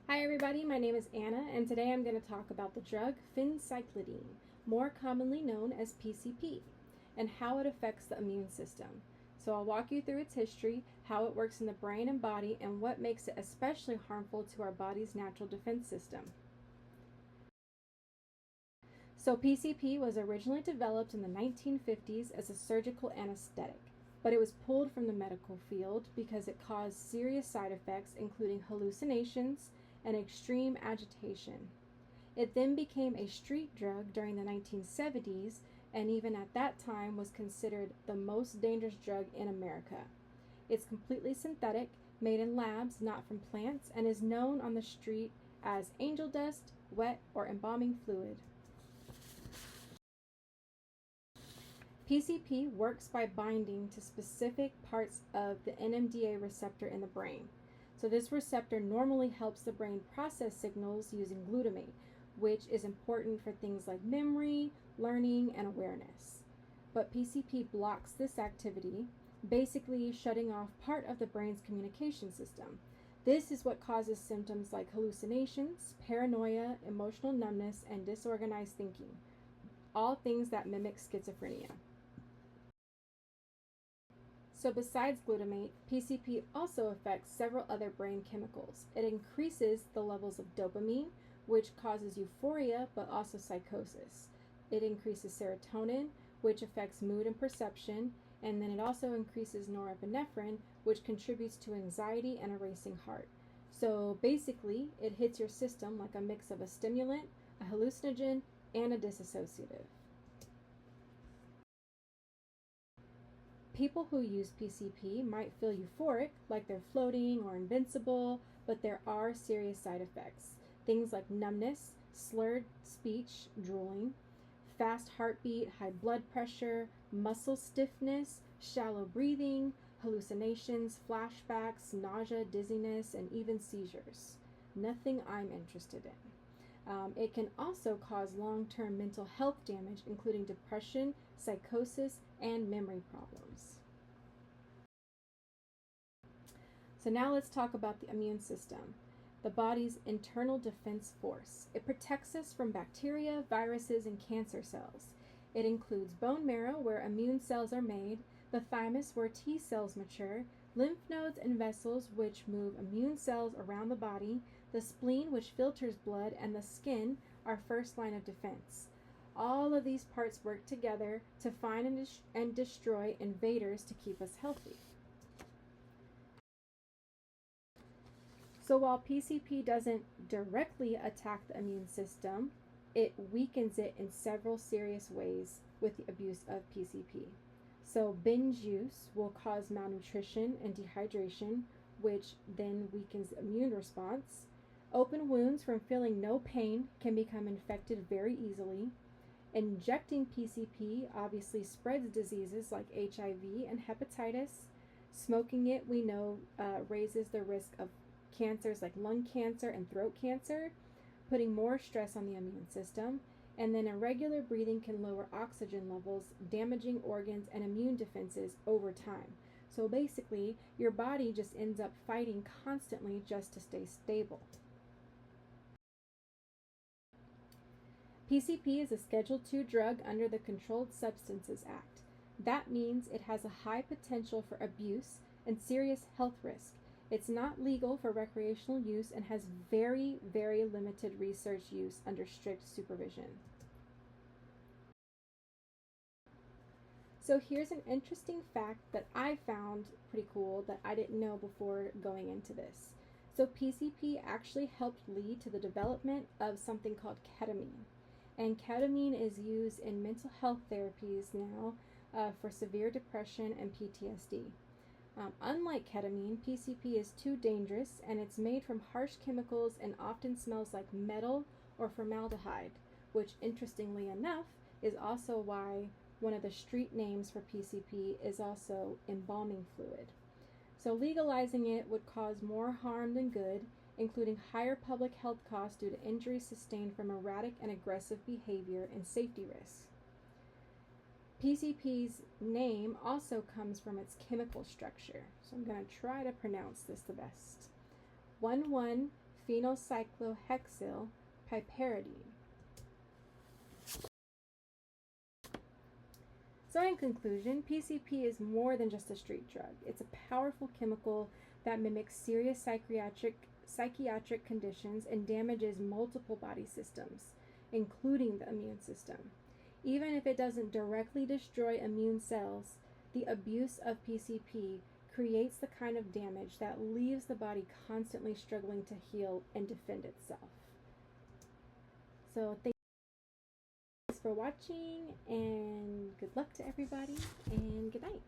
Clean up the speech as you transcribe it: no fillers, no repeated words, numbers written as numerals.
Hi everybody, my name is Anna, and today I'm going to talk about the drug phencyclidine, more commonly known as PCP, and how it affects the immune system. So I'll walk you through its history, how it works in the brain and body, and what makes it especially harmful to our body's natural defense system. So PCP was originally developed in the 1950s as a surgical anesthetic, but it was pulled from the medical field because it caused serious side effects, including hallucinations and extreme agitation. It then became a street drug during the 1970s, and even at that time was considered the most dangerous drug in America. It's completely synthetic, made in labs, not from plants, and is known on the street as angel dust, wet, or embalming fluid. PCP works by binding to specific parts of the NMDA receptor in the brain. So this receptor normally helps the brain process signals using glutamate, which is important for things like memory, learning, and awareness. But PCP blocks this activity, basically shutting off part of the brain's communication system. This is what causes symptoms like hallucinations, paranoia, emotional numbness, and disorganized thinking, all things that mimic schizophrenia. So besides glutamate, PCP also affects several other brain chemicals. It increases the levels of dopamine, which causes euphoria but also psychosis. It increases serotonin, which affects mood and perception, and then it also increases norepinephrine, which contributes to anxiety and a racing heart. So basically, it hits your system like a mix of a stimulant, a hallucinogen, and a dissociative. People who use PCP might feel euphoric, like they're floating or invincible, but there are serious side effects. Things like numbness, slurred speech, drooling, fast heartbeat, high blood pressure, muscle stiffness, shallow breathing, hallucinations, flashbacks, nausea, dizziness, and even seizures. Nothing I'm interested in. It can also cause long-term mental health damage, including depression, psychosis, and memory problems. So now let's talk about the immune system, the body's internal defense force. It protects us from bacteria, viruses, and cancer cells. It includes bone marrow, where immune cells are made, the thymus, where T cells mature, lymph nodes and vessels, which move immune cells around the body, the spleen, which filters blood, and the skin, our first line of defense. All of these parts work together to find and destroy invaders to keep us healthy. So while PCP doesn't directly attack the immune system, it weakens it in several serious ways with the abuse of PCP. So binge use will cause malnutrition and dehydration, which then weakens the immune response. Open wounds from feeling no pain can become infected very easily. Injecting PCP obviously spreads diseases like HIV and hepatitis. Smoking it, we know, raises the risk of cancers like lung cancer and throat cancer, putting more stress on the immune system. And then irregular breathing can lower oxygen levels, damaging organs and immune defenses over time. So basically, your body just ends up fighting constantly just to stay stable. PCP is a Schedule II drug under the Controlled Substances Act. That means it has a high potential for abuse and serious health risk. It's not legal for recreational use and has very, very limited research use under strict supervision. So here's an interesting fact that I found pretty cool that I didn't know before going into this. So PCP actually helped lead to the development of something called ketamine. And ketamine is used in mental health therapies now for severe depression and PTSD. Unlike ketamine, PCP is too dangerous, and it's made from harsh chemicals and often smells like metal or formaldehyde, which interestingly enough is also why one of the street names for PCP is also embalming fluid. So legalizing it would cause more harm than good, including higher public health costs due to injuries sustained from erratic and aggressive behavior and safety risks. PCP's name also comes from its chemical structure, so I'm going to try to pronounce this the best. 1,1 phenylcyclohexyl piperidine. So in conclusion, PCP is more than just a street drug. It's a powerful chemical that mimics serious psychiatric conditions and damages multiple body systems, including the immune system. Even if it doesn't directly destroy immune cells, the abuse of PCP creates the kind of damage that leaves the body constantly struggling to heal and defend itself. So thanks for watching, and good luck to everybody, and good night.